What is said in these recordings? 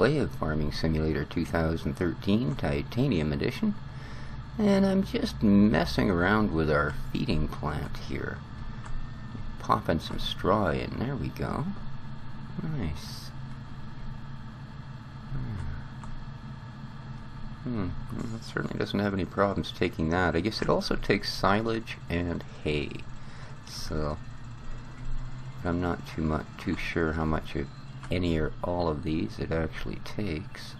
Play of Farming Simulator 2013 Titanium Edition, and I'm just messing around with our feeding plant here. Popping some straw in, there we go. Nice. It certainly doesn't have any problems taking that. I guess it also takes silage and hay, so I'm not too sure how much of any or all of these it actually takes.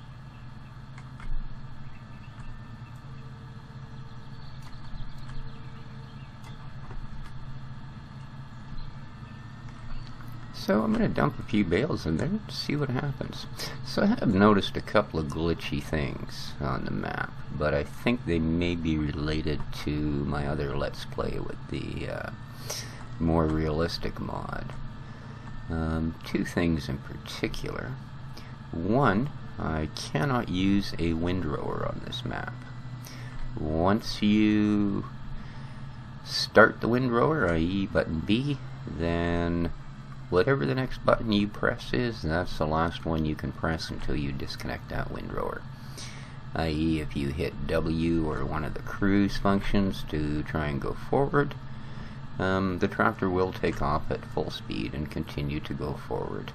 So I'm going to dump a few bales in there to see what happens. So I have noticed a couple of glitchy things on the map, but I think they may be related to my other Let's Play with the more realistic mod. Two things in particular. One, I cannot use a windrower on this map. Once you start the windrower, i.e. button B, then whatever the next button you press is, that's the last one you can press until you disconnect that windrower. I.e. if you hit W or one of the cruise functions to try and go forward, the tractor will take off at full speed and continue to go forward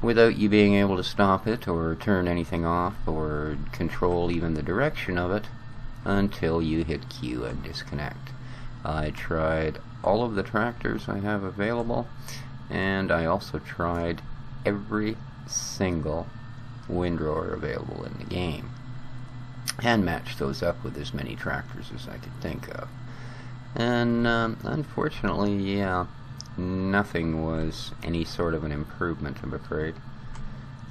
without you being able to stop it or turn anything off or control even the direction of it until you hit Q and disconnect. I tried all of the tractors I have available, and I also tried every single windrower available in the game and matched those up with as many tractors as I could think of. And unfortunately, yeah, nothing was any sort of an improvement, I'm afraid.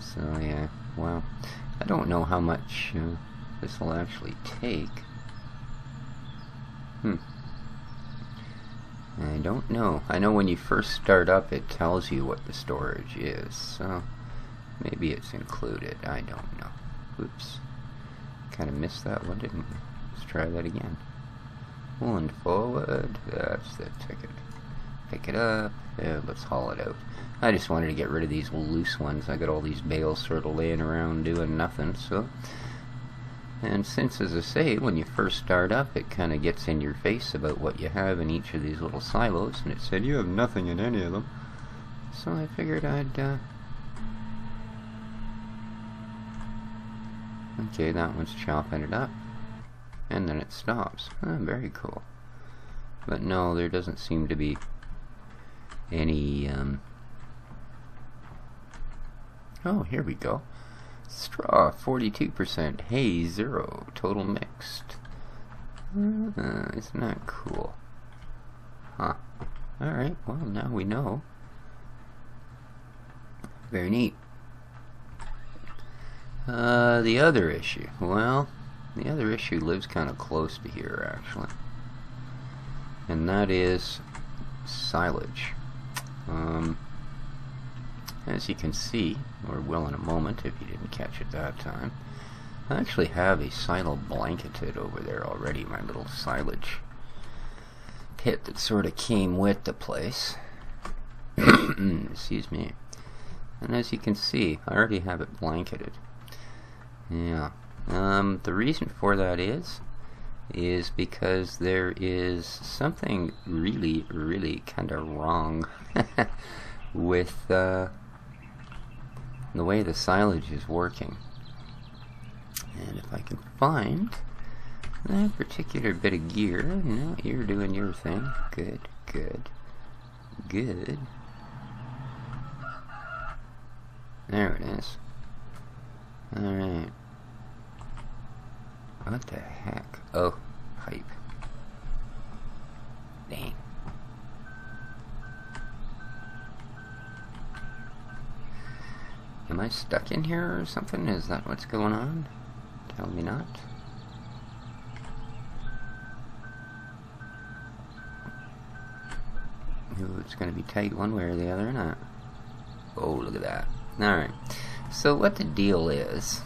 So yeah, well, I don't know how much this will actually take. I don't know. I know when you first start up it tells you what the storage is, so maybe it's included. I don't know. Oops. Kind of missed that one, didn't we? Let's try that again. Pulling forward. That's the ticket. Pick it up. Yeah, let's haul it out. I just wanted to get rid of these loose ones. I got all these bales sort of laying around doing nothing, so. And since, as I say, when you first start up, it kind of gets in your face about what you have in each of these little silos, and it said you have nothing in any of them. So I figured I'd, okay, that one's chopping it up. And then it stops. Oh, very cool. But no, there doesn't seem to be any, oh, here we go. Straw, 42%. Hay, 0. Total mixed. Isn't that cool? Huh. Alright, well, now we know. Very neat. The other issue. Well, the other issue lives kind of close to here, actually. And that is silage. As you can see, or will in a moment if you didn't catch it that time, I actually have a silo blanketed over there already, my little silage pit that sort of came with the place. Excuse me. And as you can see, I already have it blanketed. Yeah. The reason for that is because there is something really, really kind of wrong with the way the silage is working. And if I can find that particular bit of gear, no, you're doing your thing. Good, good, good. There it is. Alright. What the heck? Oh, pipe. Dang. Am I stuck in here or something? Is that what's going on? Tell me not. Ooh, it's going to be tight one way or the other, not. Oh, look at that. Alright. So what the deal is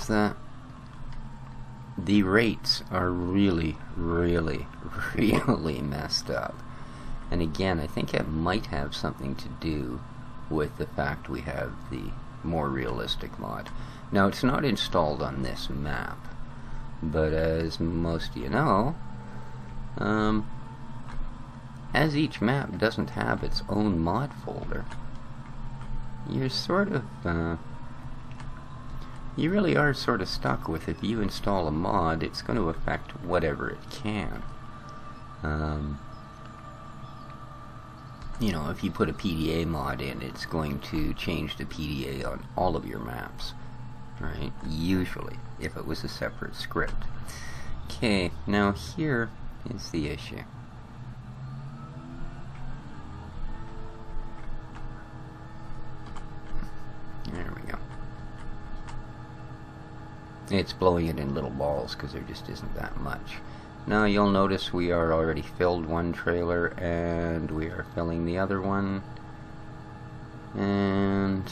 that the rates are really, really, really messed up. And again, I think it might have something to do with the fact we have the more realistic mod. Now, it's not installed on this map, but as most of you know, as each map doesn't have its own mod folder, you're sort of, you really are sort of stuck with, if you install a mod, it's going to affect whatever it can. You know, if you put a PDA mod in, it's going to change the PDA on all of your maps, right? Usually, if it was a separate script. Okay, now here is the issue. There we go. It's blowing it in little balls because there just isn't that much. Now you'll notice we are already filled one trailer and we are filling the other one. And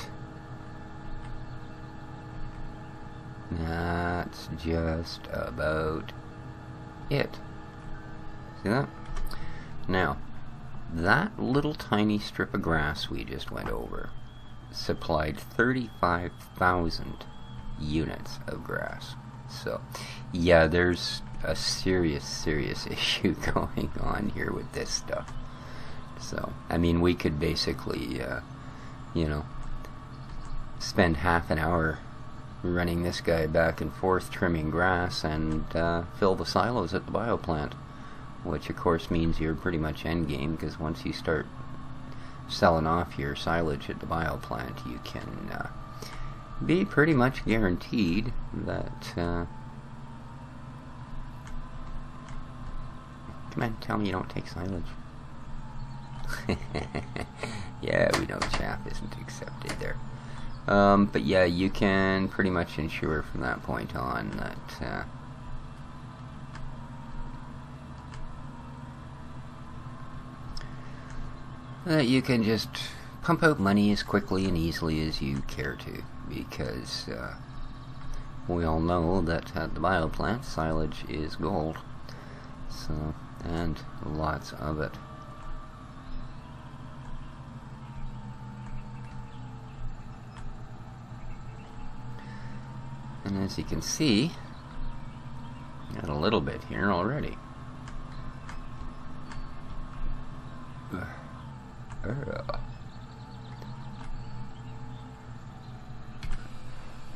that's just about it. See that? Now, that little tiny strip of grass we just went over supplied 35,000 units of grass. So, yeah, there's a serious issue going on here with this stuff. So, I mean, we could basically, you know, spend half an hour running this guy back and forth trimming grass and fill the silos at the bioplant, which of course means you're pretty much endgame, because once you start selling off your silage at the bioplant, you can be pretty much guaranteed that come on, tell me you don't take silage. Yeah, we know chaff isn't accepted there. But yeah, you can pretty much ensure from that point on that you can just pump out money as quickly and easily as you care to, because we all know that at the bioplant, silage is gold. So, and lots of it. And as you can see, got a little bit here already.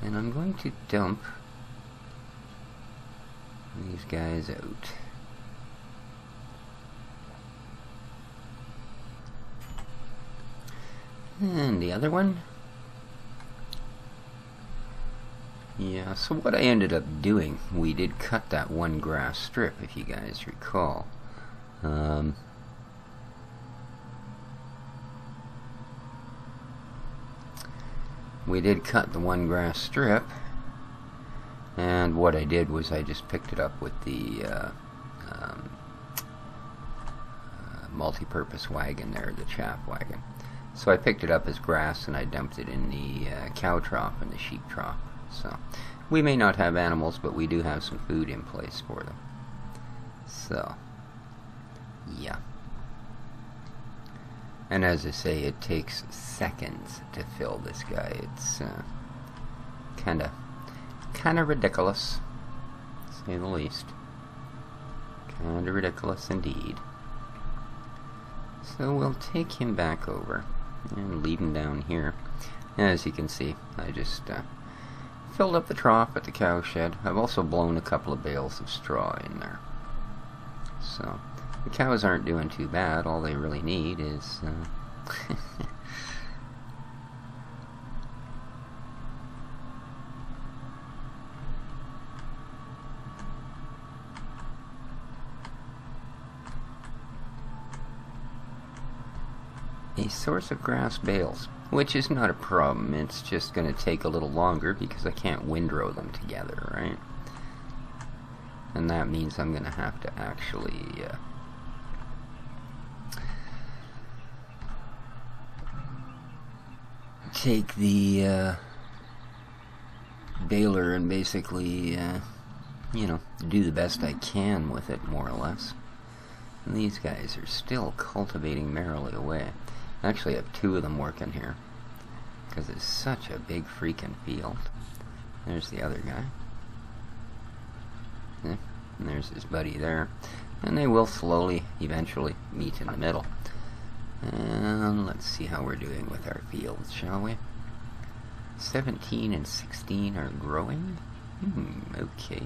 And I'm going to dump these guys out. And the other one. Yeah, so what I ended up doing, we did cut that one grass strip, if you guys recall. We did cut the one grass strip, and what I did was I just picked it up with the multi-purpose wagon there, the chaff wagon. So I picked it up as grass and I dumped it in the cow trough and the sheep trough. So we may not have animals, but we do have some food in place for them. So yeah. And as I say, it takes seconds to fill this guy. It's kinda ridiculous, to say the least. Kinda ridiculous indeed. So we'll take him back over and leave him down here. And as you can see, I just filled up the trough at the cow shed. I've also blown a couple of bales of straw in there. So the cows aren't doing too bad. All they really need is a source of grass bales, which is not a problem. It's just going to take a little longer because I can't windrow them together, right? And that means I'm going to have to actually take the baler and basically, you know, do the best I can with it, more or less. And these guys are still cultivating merrily away. I actually have two of them working here. because it's such a big freaking field. There's the other guy. Yeah, and there's his buddy there. And they will slowly, eventually, meet in the middle. And let's see how we're doing with our fields, shall we? 17 and 16 are growing. Okay.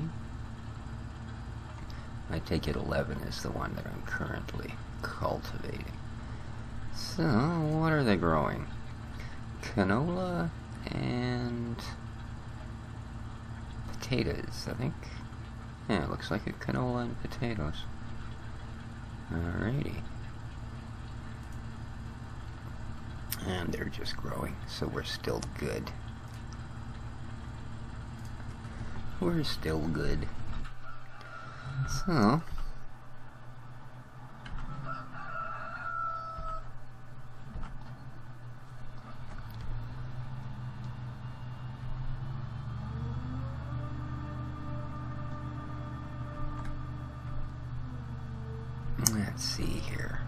I take it 11 is the one that I'm currently cultivating. So, what are they growing? Canola and potatoes, I think. Yeah, it looks like a canola and potatoes. Alrighty. And they're just growing, so we're still good. We're still good. So, let's see here.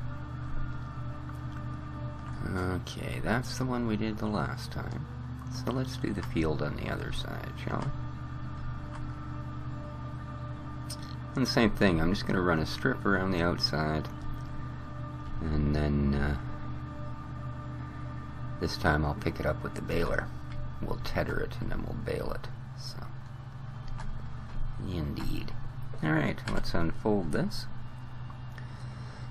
Okay, that's the one we did the last time. So let's do the field on the other side, shall we? And the same thing, I'm just going to run a strip around the outside. And then this time I'll pick it up with the baler. We'll tether it and then we'll bale it. So, indeed. Alright, let's unfold this.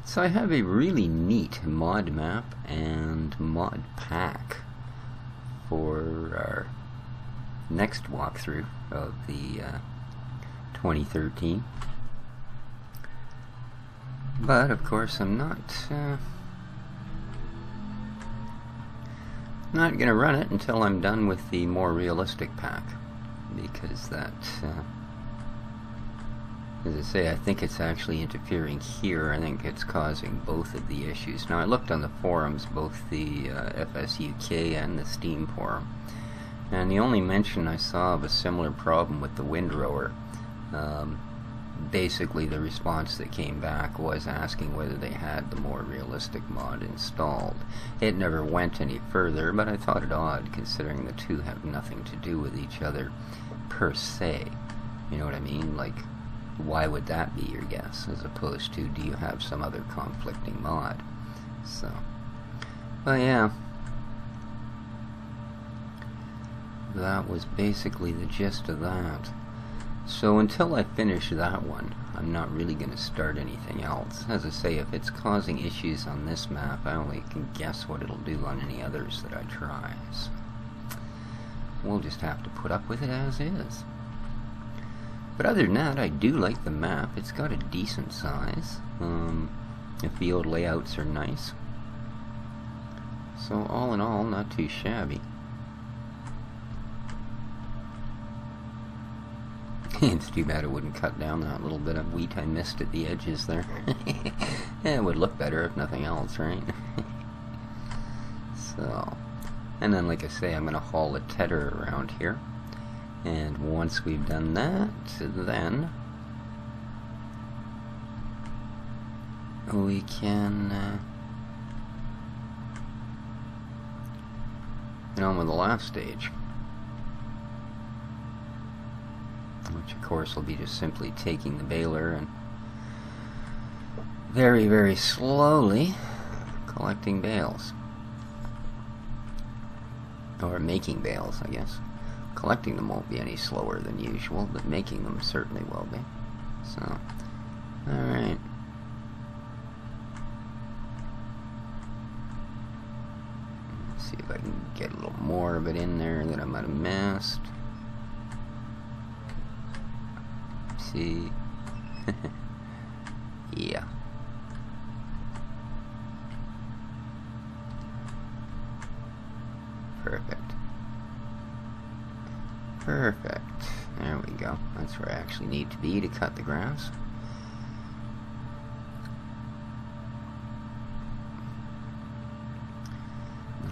So I have a really neat mod map and mod pack for our next walkthrough of the 2013. But of course I'm not gonna run it until I'm done with the more realistic pack, because that as I say, I think it's actually interfering here. I think it's causing both of the issues. Now, I looked on the forums, both the FSUK and the Steam forum, and the only mention I saw of a similar problem with the Windrower, basically the response that came back was asking whether they had the more realistic mod installed. It never went any further, but I thought it odd, considering the two have nothing to do with each other per se. You know what I mean? Like, why would that be your guess, as opposed to, do you have some other conflicting mod? So, but yeah, that was basically the gist of that. So until I finish that one, I'm not really going to start anything else. As I say, if it's causing issues on this map, I only can guess what it'll do on any others that I try. So we'll just have to put up with it as is. But other than that, I do like the map. It's got a decent size. The field layouts are nice. So all in all, not too shabby. It's too bad it wouldn't cut down that little bit of wheat I missed at the edges there. Yeah, it would look better if nothing else, right? So, and then like I say, I'm going to haul a tether around here. And once we've done that, then we can get on with the last stage, which of course will be just simply taking the baler and very, very slowly collecting bales, or making bales, I guess. Collecting them won't be any slower than usual, but making them certainly will be. So, alright. Let's see if I can get a little more of it in there that I might have missed. See? Yeah. Perfect. Perfect. There we go. That's where I actually need to be to cut the grass.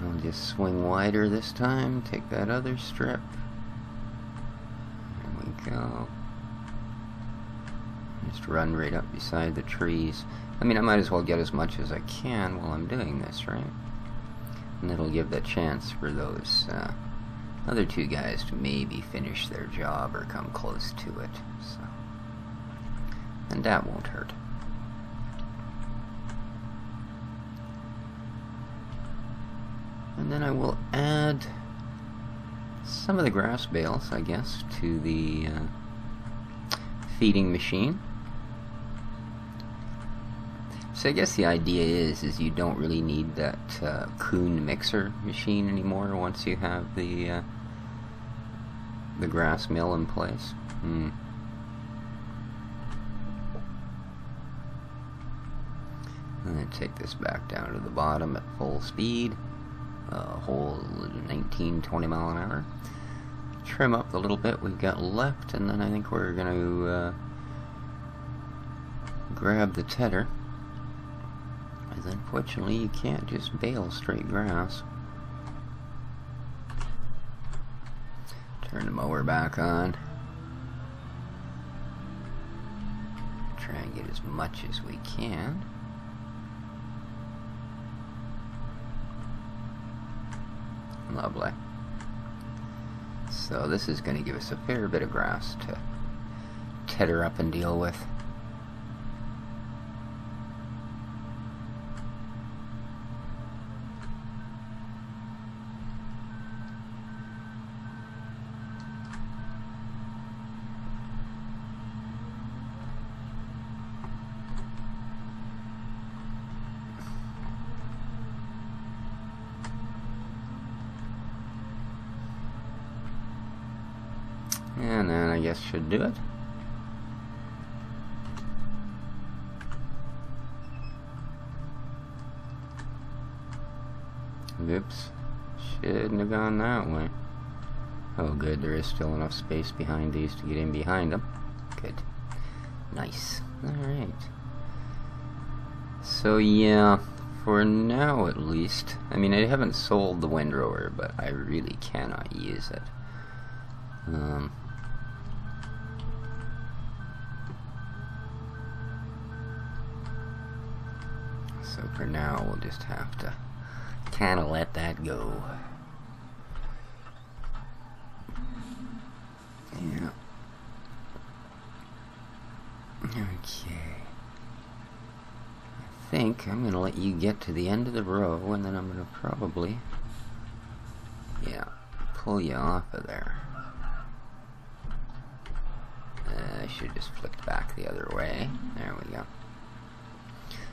I'll just swing wider this time. Take that other strip. There we go. Just run right up beside the trees. I mean, I might as well get as much as I can while I'm doing this, right? And it'll give the chance for those other two guys to maybe finish their job or come close to it. So, and that won't hurt. And then I will add some of the grass bales, I guess, to the feeding machine. So I guess the idea is you don't really need that Kuhn mixer machine anymore once you have the grass mill in place. I'm going to take this back down to the bottom at full speed, a whole 19-20 mile an hour. Trim up the little bit we've got left, and then I think we're going to grab the tedder. Because unfortunately you can't just bale straight grass. Turn the mower back on. Try and get as much as we can. Lovely. So this is going to give us a fair bit of grass to tedder up and deal with. And then I guess should do it. Oops. Shouldn't have gone that way. Oh good, there is still enough space behind these to get in behind them. Good. Nice. Alright. So yeah, for now at least, I mean I haven't sold the windrower, but I really cannot use it. So for now we'll just have to kind of let that go. Yeah. Okay. I think I'm going to let you get to the end of the row, and then I'm going to probably, yeah, pull you off of there. I should just flick back the other way. There we go.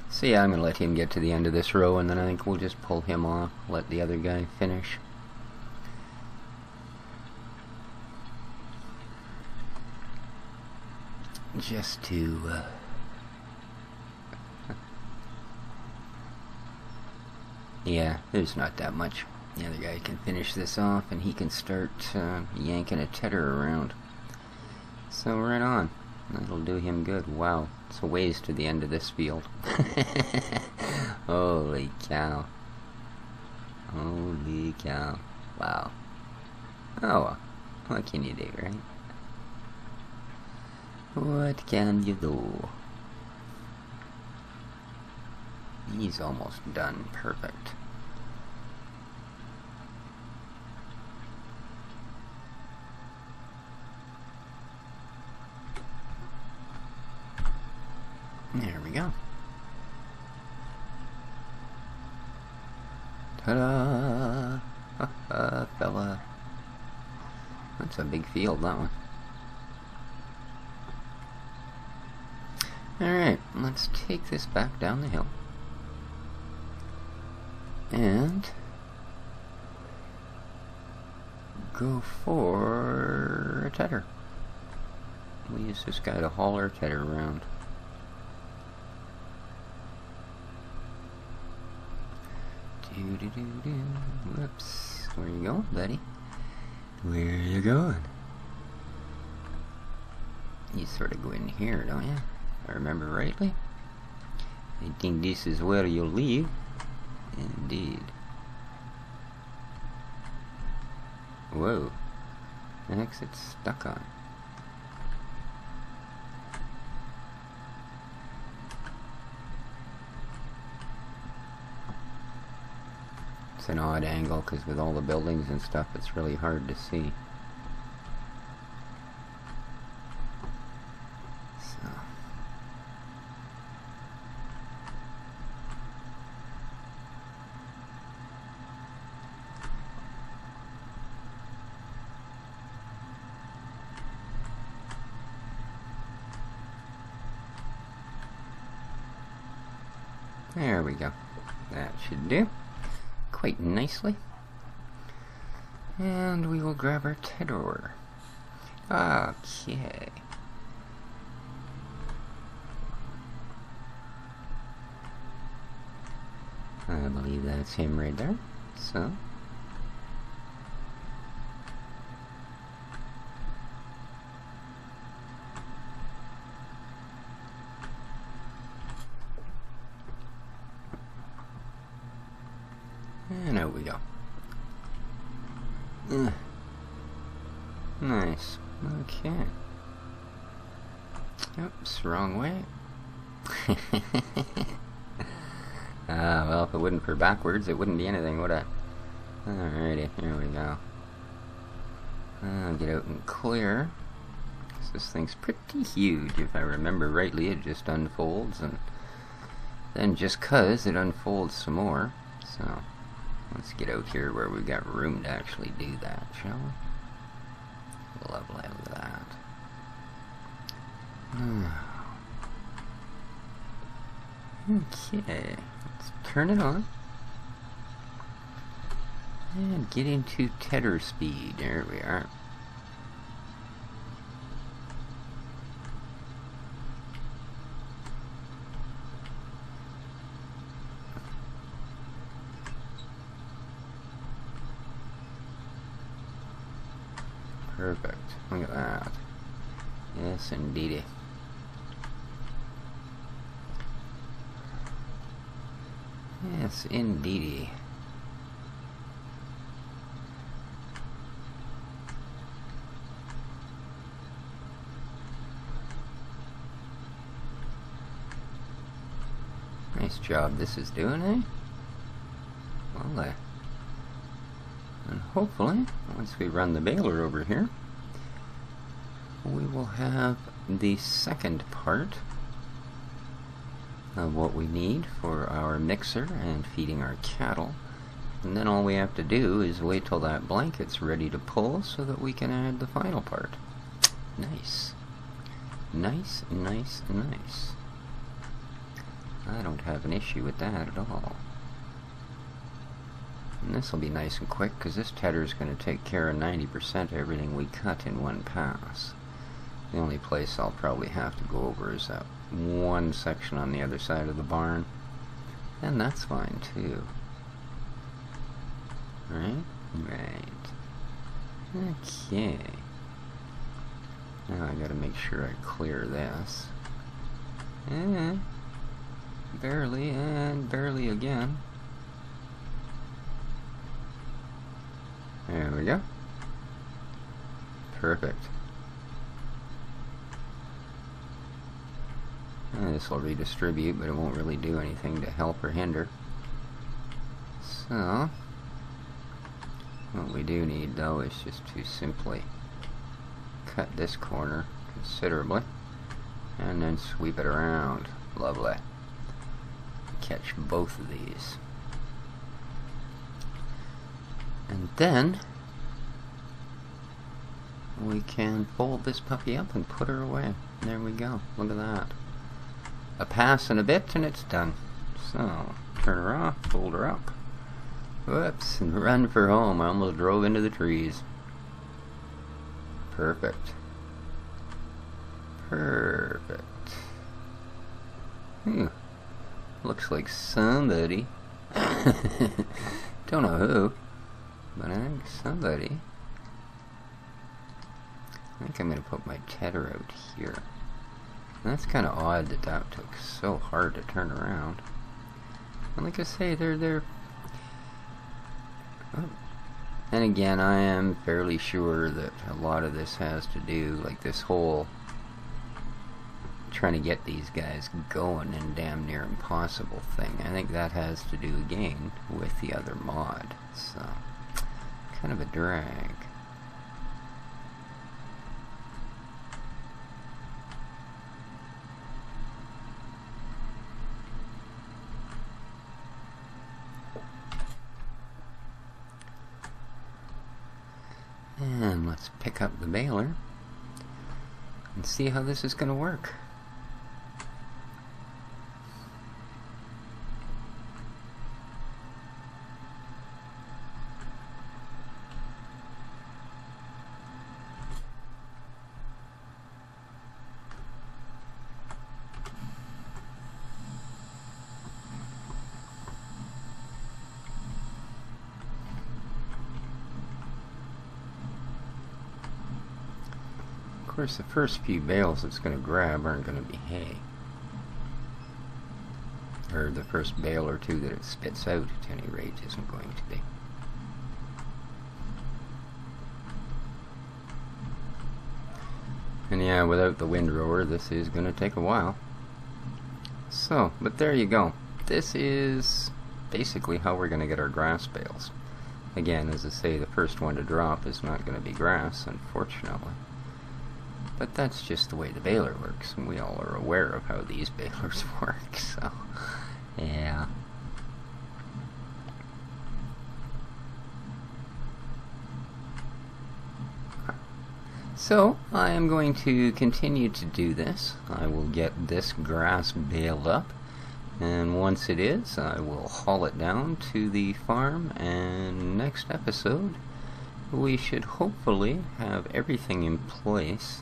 So yeah, I'm going to let him get to the end of this row, and then I think we'll just pull him off, let the other guy finish. Just to yeah, there's not that much. The other guy can finish this off, and he can start yanking a tedder around. So right on. That'll do him good. Wow, it's a ways to the end of this field. Holy cow. Holy cow. Wow. Oh well, what can you do, right? What can you do? He's almost done. Perfect. There we go. Ta-da! Fella. That's a big field, that one. Alright, let's take this back down the hill. And go for a tedder. We'll use this guy to haul our tedder around. Whoops. Where you going, buddy? Where you going? You sort of go in here, don't you? If I remember rightly. I think this is where you'll leave. Indeed. Whoa. The heck's it stuck on? It's an odd angle because with all the buildings and stuff, it's really hard to see. So. There we go. That should do quite nicely. And we will grab our tether. Okay. I believe that's him right there. So. And out we go. Nice. Okay. Oops, wrong way. Well, if it wasn't for backwards, it wouldn't be anything, would it? Alrighty, here we go. Get out and clear. This thing's pretty huge. If I remember rightly, it just unfolds, and then just 'cause it unfolds some more. So. Let's get out here where we've got room to actually do that, shall we? Lovely, look at that. Okay, let's turn it on. And get into tether speed. There we are. Perfect. Look at that. Yes, indeedy. Yes, indeedy. Nice job this is doing, eh? Well, and hopefully, once we run the baler over here, we will have the second part of what we need for our mixer and feeding our cattle. And then all we have to do is wait till that blanket's ready to pull so that we can add the final part. Nice. Nice, nice, nice. I don't have an issue with that at all. And this will be nice and quick because this tether is going to take care of 90% of everything we cut in one pass. The only place I'll probably have to go over is that one section on the other side of the barn. And that's fine too. Right? Right. Okay. Now I gotta make sure I clear this. And barely, and barely again. There we go. Perfect. And this will redistribute, but it won't really do anything to help or hinder. So, what we do need though is just to simply cut this corner considerably and then sweep it around. Lovely. Catch both of these. And then we can fold this puppy up and put her away. There we go. Look at that. A pass and a bit and it's done. So, turn her off, fold her up. Whoops, and run for home. I almost drove into the trees. Perfect. Perfect. Looks like somebody. Don't know who. But I think somebody. I think I'm going to put my tether out here. And that's kind of odd that that took so hard to turn around. And like I say, they're... Oh. And again, I am fairly sure that a lot of this has to do, like this whole trying to get these guys going and damn near impossible thing. I think that has to do again with the other mod. So, kind of a drag. And let's pick up the baler and see how this is going to work. Of course, the first few bales it's going to grab aren't going to be hay. Or the first bale or two that it spits out, at any rate, isn't going to be. And yeah, without the windrower, this is going to take a while. So, but there you go. This is basically how we're going to get our grass bales. Again, as I say, the first one to drop is not going to be grass, unfortunately. But that's just the way the baler works, and we all are aware of how these balers work, so, yeah. So, I am going to continue to do this. I will get this grass baled up, and once it is, I will haul it down to the farm, and next episode, we should hopefully have everything in place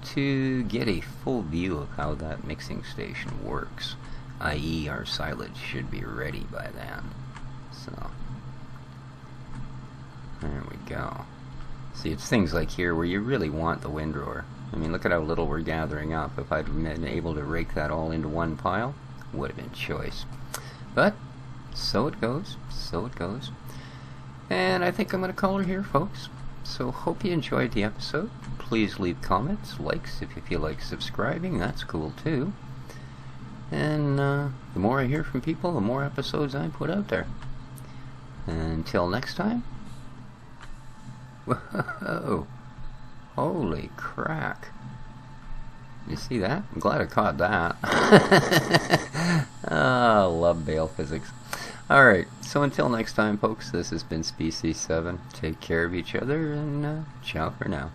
to get a full view of how that mixing station works, i.e. our silage should be ready by then. So, there we go. See, it's things like here where you really want the windrower. I mean, look at how little we're gathering up. If I'd been able to rake that all into one pile, would have been choice. But, so it goes, so it goes. And I think I'm going to call her here, folks. So, hope you enjoyed the episode. Please leave comments, likes if you feel like subscribing, that's cool too. And the more I hear from people, the more episodes I put out there. Until next time. Whoa! Holy crack. You see that? I'm glad I caught that. I love bale physics. Alright, so until next time, folks, this has been Species 7. Take care of each other, and ciao for now.